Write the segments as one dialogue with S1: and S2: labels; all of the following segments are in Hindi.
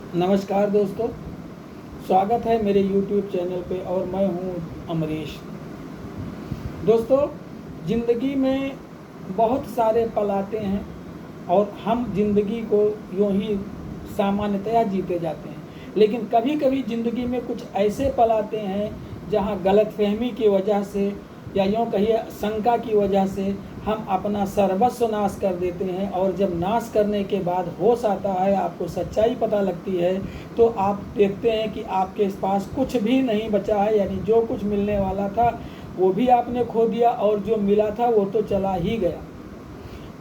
S1: नमस्कार दोस्तों, स्वागत है मेरे YouTube चैनल पे और मैं हूँ अमरीश। दोस्तों, ज़िंदगी में बहुत सारे पल आते हैं और हम ज़िंदगी को यूँ ही सामान्यतया जीते जाते हैं, लेकिन कभी कभी ज़िंदगी में कुछ ऐसे पल आते हैं जहाँ गलतफहमी की वजह से या यूँ कहिए शंका की वजह से हम अपना सर्वस्व नाश कर देते हैं। और जब नाश करने के बाद होश आता है, आपको सच्चाई पता लगती है, तो आप देखते हैं कि आपके पास कुछ भी नहीं बचा है। यानी जो कुछ मिलने वाला था वो भी आपने खो दिया और जो मिला था वो तो चला ही गया।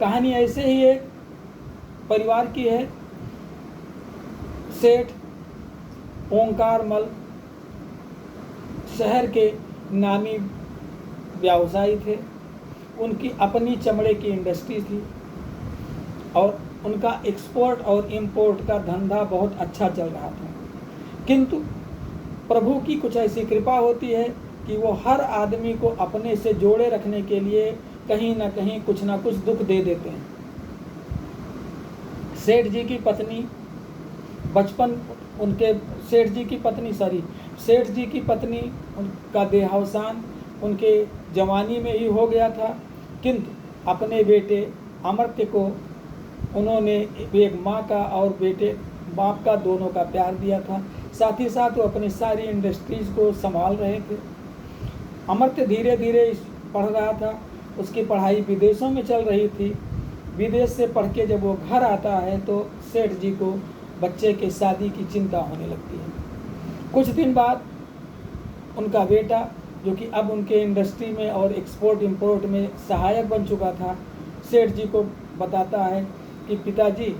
S1: कहानी ऐसे ही एक परिवार की है। सेठ ओंकार मल शहर के नामी व्यवसायी थे। उनकी अपनी चमड़े की इंडस्ट्री थी और उनका एक्सपोर्ट और इंपोर्ट का धंधा बहुत अच्छा चल रहा था। किंतु प्रभु की कुछ ऐसी कृपा होती है कि वो हर आदमी को अपने से जोड़े रखने के लिए कहीं ना कहीं कुछ ना कुछ दुख दे देते हैं। सेठ जी की पत्नी सेठ जी की पत्नी उनका देहावसान उनके जवानी में ही हो गया था। किंतु अपने बेटे अमर्त्य को उन्होंने एक माँ का और बेटे बाप का दोनों का प्यार दिया था। साथ ही साथ वो अपनी सारी इंडस्ट्रीज को संभाल रहे थे। अमर्त्य धीरे धीरे पढ़ रहा था। उसकी पढ़ाई विदेशों में चल रही थी। विदेश से पढ़ के जब वो घर आता है तो सेठ जी को बच्चे के शादी की चिंता होने लगती है। कुछ दिन बाद उनका बेटा, जो कि अब उनके इंडस्ट्री में और एक्सपोर्ट इंपोर्ट में सहायक बन चुका था, सेठ जी को बताता है कि पिताजी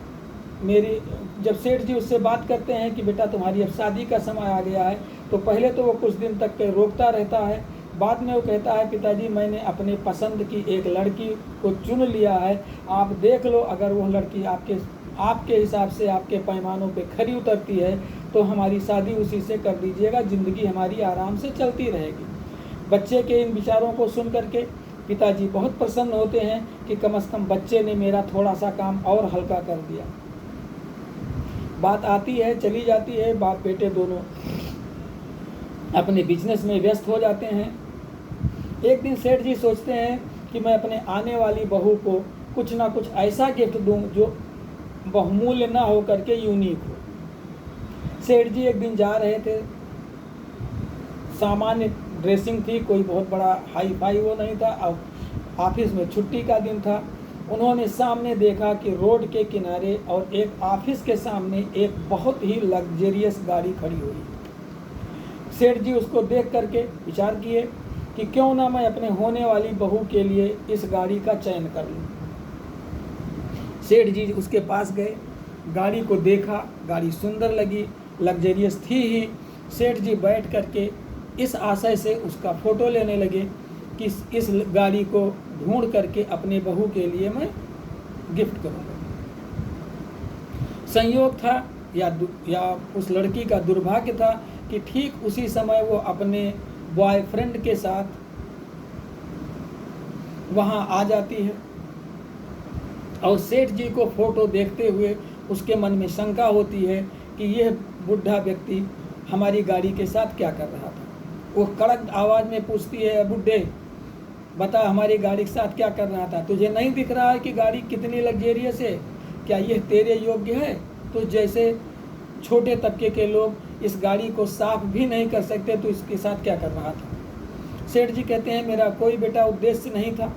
S1: जब सेठ जी उससे बात करते हैं कि बेटा तुम्हारी अब शादी का समय आ गया है, तो पहले तो वो कुछ दिन तक के रोकता रहता है। बाद में वो कहता है पिताजी मैंने अपने पसंद की एक लड़की को चुन लिया है, आप देख लो, अगर वो लड़की आपके हिसाब से आपके पैमानों पे खरी उतरती है तो हमारी शादी उसी से कर दीजिएगा, ज़िंदगी हमारी आराम से चलती रहेगी। बच्चे के इन विचारों को सुन करके पिताजी बहुत प्रसन्न होते हैं कि कम से कम बच्चे ने मेरा थोड़ा सा काम और हल्का कर दिया। बात आती है चली जाती है, बाप बेटे दोनों अपने बिजनेस में व्यस्त हो जाते हैं। एक दिन सेठ जी सोचते हैं कि मैं अपने आने वाली बहू को कुछ ना कुछ ऐसा गिफ्ट दूं जो बहुमूल्य ना हो करके यूनिक हो। सेठ जी एक दिन जा रहे थे, सामान्य ड्रेसिंग थी, कोई बहुत बड़ा हाई फाई वो नहीं था। अब ऑफिस में छुट्टी का दिन था। उन्होंने सामने देखा कि रोड के किनारे और एक ऑफिस के सामने एक बहुत ही लग्जरियस गाड़ी खड़ी हुई। सेठ जी उसको देख करके विचार किए कि क्यों ना मैं अपने होने वाली बहू के लिए इस गाड़ी का चयन कर लूं। सेठ जी उसके पास गए, गाड़ी को देखा, गाड़ी सुंदर लगी, लग्जरियस थी ही। सेठ जी बैठ करके इस आशय से उसका फ़ोटो लेने लगे कि इस गाड़ी को ढूंढ करके अपने बहू के लिए मैं गिफ्ट करूँगा। संयोग था या उस लड़की का दुर्भाग्य था कि ठीक उसी समय वो अपने बॉयफ्रेंड के साथ वहाँ आ जाती है और सेठ जी को फ़ोटो देखते हुए उसके मन में शंका होती है कि यह बुढ़ा व्यक्ति हमारी गाड़ी के साथ क्या कर रहा था। वो कड़क आवाज़ में पूछती है, बुढ़े बता हमारी गाड़ी के साथ क्या कर रहा था, तुझे नहीं दिख रहा है कि गाड़ी कितनी लग्जरियस है, क्या यह तेरे योग्य है? तो जैसे छोटे तबके के लोग इस गाड़ी को साफ भी नहीं कर सकते तो इसके साथ क्या कर रहा था। सेठ जी कहते हैं मेरा कोई बेटा उद्देश्य नहीं था।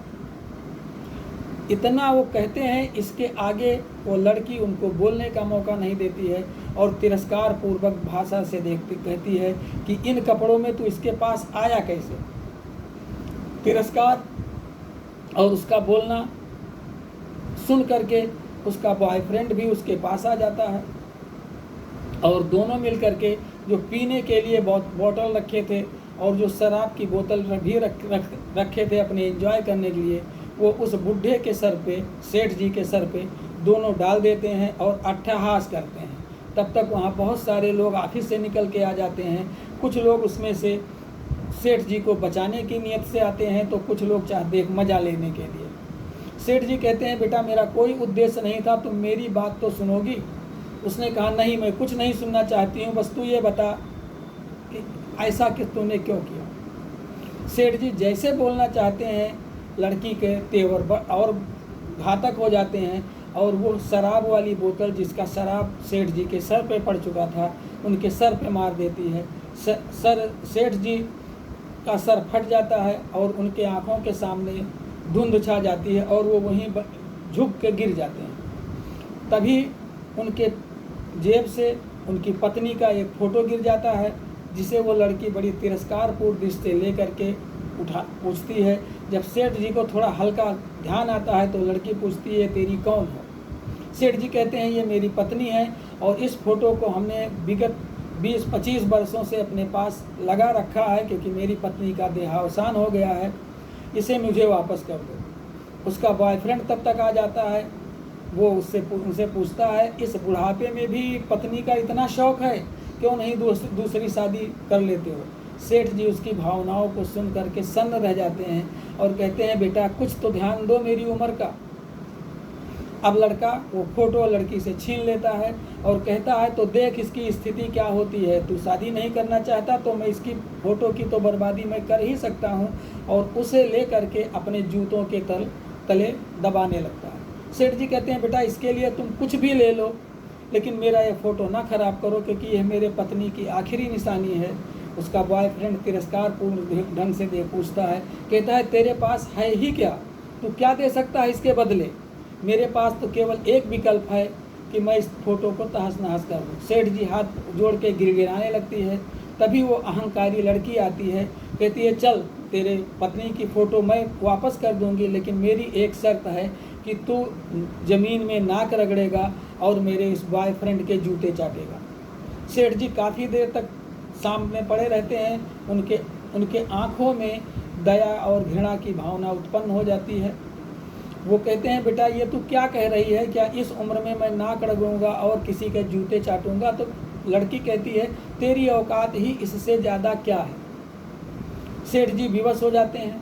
S1: इतना वो कहते हैं, इसके आगे वो लड़की उनको बोलने का मौका नहीं देती है और तिरस्कार पूर्वक भाषा से कहती है कि इन कपड़ों में तू इसके पास आया कैसे। तिरस्कार और उसका बोलना सुन करके उसका बॉयफ्रेंड भी उसके पास आ जाता है और दोनों मिल करके जो पीने के लिए बोतल रखे थे और जो शराब की बोतल भी रखे थे अपने एंजॉय करने के लिए, वो उस बुढ़े के सर पे, सेठ जी के सर पे दोनों डाल देते हैं और अट्टहास करते हैं। तब तक वहाँ बहुत सारे लोग ऑफिस से निकल के आ जाते हैं। कुछ लोग उसमें से सेठ जी को बचाने की नीयत से आते हैं तो कुछ लोग चाहते हैं मज़ा लेने के लिए। सेठ जी कहते हैं बेटा मेरा कोई उद्देश्य नहीं था, तुम मेरी बात तो सुनोगी। उसने कहा नहीं, मैं कुछ नहीं सुनना चाहती हूँ, बस तू ये बता कि ऐसा कि तूने क्यों किया। सेठ जी जैसे बोलना चाहते हैं, लड़की के तेवर और घातक हो जाते हैं, और वो शराब वाली बोतल जिसका शराब सेठ जी के सर पे पड़ चुका था, उनके सर पे मार देती है। सेठ जी का सर फट जाता है और उनके आँखों के सामने धुंध छा जाती है और वो वहीं झुक के गिर जाते हैं। तभी उनके जेब से उनकी पत्नी का एक फ़ोटो गिर जाता है, जिसे वो लड़की बड़ी तिरस्कारपूर्ण दृष्टि ले करके पूछती है। जब सेठ जी को थोड़ा हल्का ध्यान आता है तो लड़की पूछती है, तेरी कौन है? सेठ जी कहते हैं, ये मेरी पत्नी है और इस फ़ोटो को हमने विगत 20-25 वर्षों से अपने पास लगा रखा है, क्योंकि मेरी पत्नी का देहावसान हो गया है, इसे मुझे वापस कर दो। उसका बॉयफ्रेंड तब तक आ जाता है, वो उनसे पूछता है, इस बुढ़ापे में भी पत्नी का इतना शौक़ है, क्यों नहीं दूसरी शादी कर लेते हो? सेठ जी उसकी भावनाओं को सुन करके सन्न रह जाते हैं और कहते हैं, बेटा कुछ तो ध्यान दो मेरी उम्र का। अब लड़का वो फ़ोटो लड़की से छीन लेता है और कहता है, तो देख इसकी स्थिति क्या होती है, तू शादी नहीं करना चाहता तो मैं इसकी फ़ोटो की तो बर्बादी मैं कर ही सकता हूँ, और उसे ले करके अपने जूतों के तले दबाने लगता है। सेठ जी कहते हैं, बेटा इसके लिए तुम कुछ भी ले लो, लेकिन मेरा ये फ़ोटो ना ख़राब करो, क्योंकि यह मेरे पत्नी की आखिरी निशानी है। उसका बॉयफ्रेंड तिरस्कारपूर्ण ढंग से पूछता है, कहता है, तेरे पास है ही क्या, तू क्या दे सकता है इसके बदले? मेरे पास तो केवल एक विकल्प है कि मैं इस फ़ोटो को तहस नहस कर दूँ। सेठ जी हाथ जोड़ के गिड़गिड़ाने लगती है। तभी वो अहंकारी लड़की आती है, कहती है, चल तेरे पत्नी की फ़ोटो मैं वापस कर दूंगी, लेकिन मेरी एक शर्त है कि तू ज़मीन में नाक रगड़ेगा और मेरे इस बॉयफ्रेंड के जूते चाटेगा। सेठ जी काफ़ी देर तक सामने पड़े रहते हैं। उनके आँखों में दया और घृणा की भावना उत्पन्न हो जाती है। वो कहते हैं, बेटा ये तू क्या कह रही है, क्या इस उम्र में मैं नाक रगड़ूंगा और किसी के जूते चाटूंगा? तो लड़की कहती है, तेरी औकात ही इससे ज़्यादा क्या है। सेठ जी विवश हो जाते हैं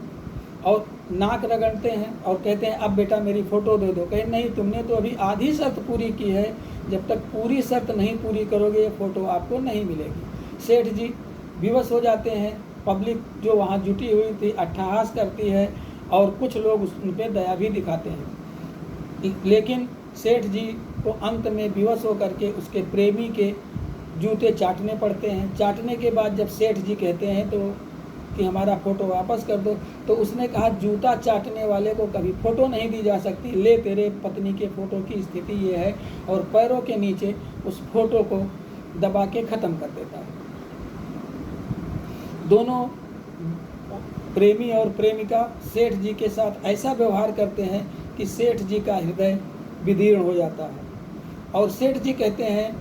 S1: और नाक रगड़ते हैं और कहते हैं, अब बेटा मेरी फ़ोटो दे दो। कहे, नहीं, तुमने तो अभी आधी शर्त पूरी की है, जब तक पूरी शर्त नहीं पूरी करोगे ये फ़ोटो आपको नहीं मिलेगी। सेठ जी विवश हो जाते हैं। पब्लिक जो वहाँ जुटी हुई थी अट्टहास करती है और कुछ लोग उन पर दया भी दिखाते हैं, लेकिन सेठ जी को अंत में विवश होकर के उसके प्रेमी के जूते चाटने पड़ते हैं। चाटने के बाद जब सेठ जी कहते हैं तो कि हमारा फ़ोटो वापस कर दो, तो उसने कहा, जूता चाटने वाले को कभी फ़ोटो नहीं दी जा सकती, ले तेरे पत्नी के फ़ोटो की स्थिति ये है, और पैरों के नीचे उस फ़ोटो को दबा के ख़त्म कर देता है। दोनों प्रेमी और प्रेमिका सेठ जी के साथ ऐसा व्यवहार करते हैं कि सेठ जी का हृदय विदीर्ण हो जाता है। और सेठ जी कहते हैं,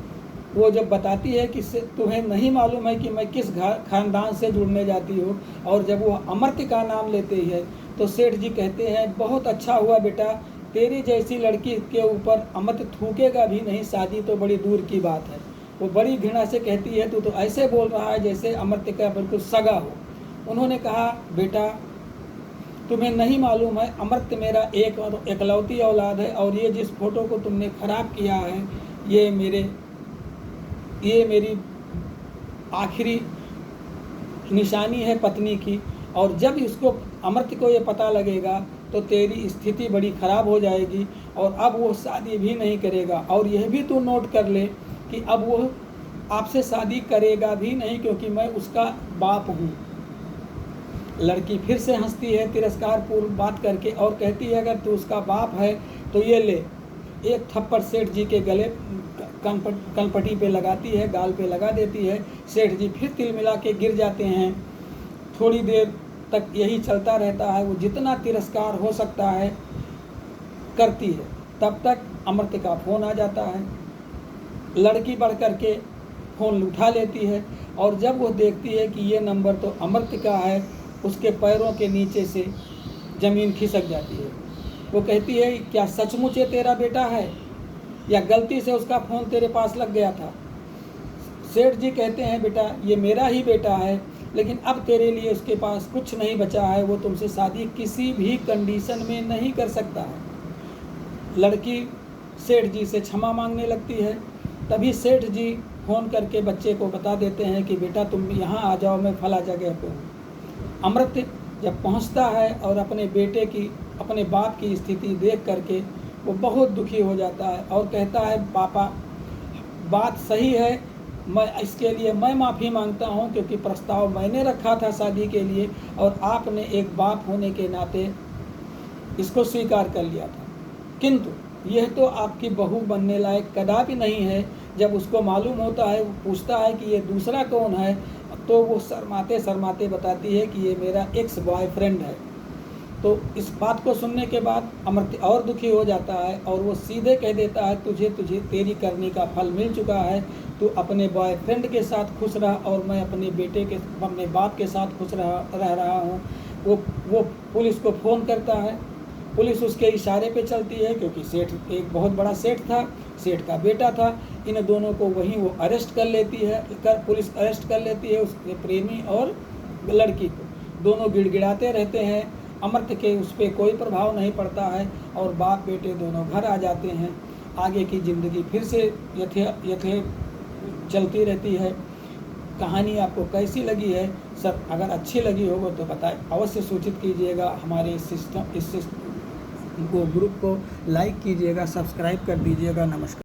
S1: वो जब बताती है कि तुम्हें नहीं मालूम है कि मैं किस खानदान से जुड़ने जाती हूँ, और जब वो अमर्त्य का नाम लेते हैं तो सेठ जी कहते हैं, बहुत अच्छा हुआ बेटा, तेरी जैसी लड़की के ऊपर अमर्त्य थूकेगा भी नहीं, शादी तो बड़ी दूर की बात है। वो बड़ी घृणा से कहती है, तू तो ऐसे बोल रहा है जैसे अमर्त्य का बिल्कुल सगा हो। उन्होंने कहा, बेटा तुम्हें नहीं मालूम है, अमर्त्य मेरा एकलौती औलाद है, और ये जिस फ़ोटो को तुमने ख़राब किया है ये मेरी आखिरी निशानी है पत्नी की, और जब इसको अमर्त्य को ये पता लगेगा तो तेरी स्थिति बड़ी ख़राब हो जाएगी, और अब वो शादी भी नहीं करेगा। और यह भी तू नोट कर ले कि अब वो आपसे शादी करेगा भी नहीं, क्योंकि मैं उसका बाप हूँ। लड़की फिर से हंसती है तिरस्कारपूर्ण बात करके और कहती है, अगर तू उसका बाप है तो ये ले। एक थप्पड़ सेठ जी के गले कनपटी पे लगाती है, गाल पे लगा देती है। सेठ जी फिर तिलमिला के गिर जाते हैं। थोड़ी देर तक यही चलता रहता है, वो जितना तिरस्कार हो सकता है करती है। तब तक अमर्त्य का फ़ोन आ जाता है। लड़की बढ़ कर के फ़ोन उठा लेती है, और जब वो देखती है कि ये नंबर तो अमर्त्य का है, उसके पैरों के नीचे से ज़मीन खिसक जाती है। वो कहती है, क्या सचमुच ये तेरा बेटा है या गलती से उसका फ़ोन तेरे पास लग गया था? सेठ जी कहते हैं, बेटा ये मेरा ही बेटा है, लेकिन अब तेरे लिए उसके पास कुछ नहीं बचा है, वो तुमसे शादी किसी भी कंडीशन में नहीं कर सकता है। लड़की सेठ जी से क्षमा मांगने लगती है। तभी सेठ जी फ़ोन करके बच्चे को बता देते हैं कि बेटा तुम यहाँ आ जाओ, मैं फला जगह पे हूँ। अमृत जब पहुँचता है और अपने बेटे की, अपने बाप की स्थिति देख करके वो बहुत दुखी हो जाता है और कहता है पापा बात सही है, इसके लिए मैं माफ़ी मांगता हूँ, क्योंकि प्रस्ताव मैंने रखा था शादी के लिए और आपने एक बाप होने के नाते इसको स्वीकार कर लिया था, किंतु यह तो आपकी बहू बनने लायक कदापि नहीं है। जब उसको मालूम होता है, वो पूछता है कि ये दूसरा कौन है, तो वो शर्माते शर्माते बताती है कि ये मेरा एक्स बॉयफ्रेंड है। तो इस बात को सुनने के बाद अमृत और दुखी हो जाता है और वो सीधे कह देता है तुझे तेरी करनी का फल मिल चुका है, तू अपने बॉयफ्रेंड के साथ खुश रहा और मैं अपने बाप के साथ खुश रह रहा हूँ। वो पुलिस को फ़ोन करता है, पुलिस उसके इशारे पे चलती है, क्योंकि सेठ एक बहुत बड़ा सेठ था, सेठ का बेटा था। इन दोनों को वहीं वो अरेस्ट कर लेती है, पुलिस अरेस्ट कर लेती है, उसके प्रेमी और लड़की को। दोनों गिड़गिड़ाते रहते हैं, अमृत के उस पर कोई प्रभाव नहीं पड़ता है और बाप बेटे दोनों घर आ जाते हैं। आगे की ज़िंदगी फिर से यथे चलती रहती है। कहानी आपको कैसी लगी है सर? अगर अच्छी लगी होगा तो बताएं, अवश्य सूचित कीजिएगा। हमारे इस ग्रुप को लाइक कीजिएगा, सब्सक्राइब कर दीजिएगा। नमस्कार।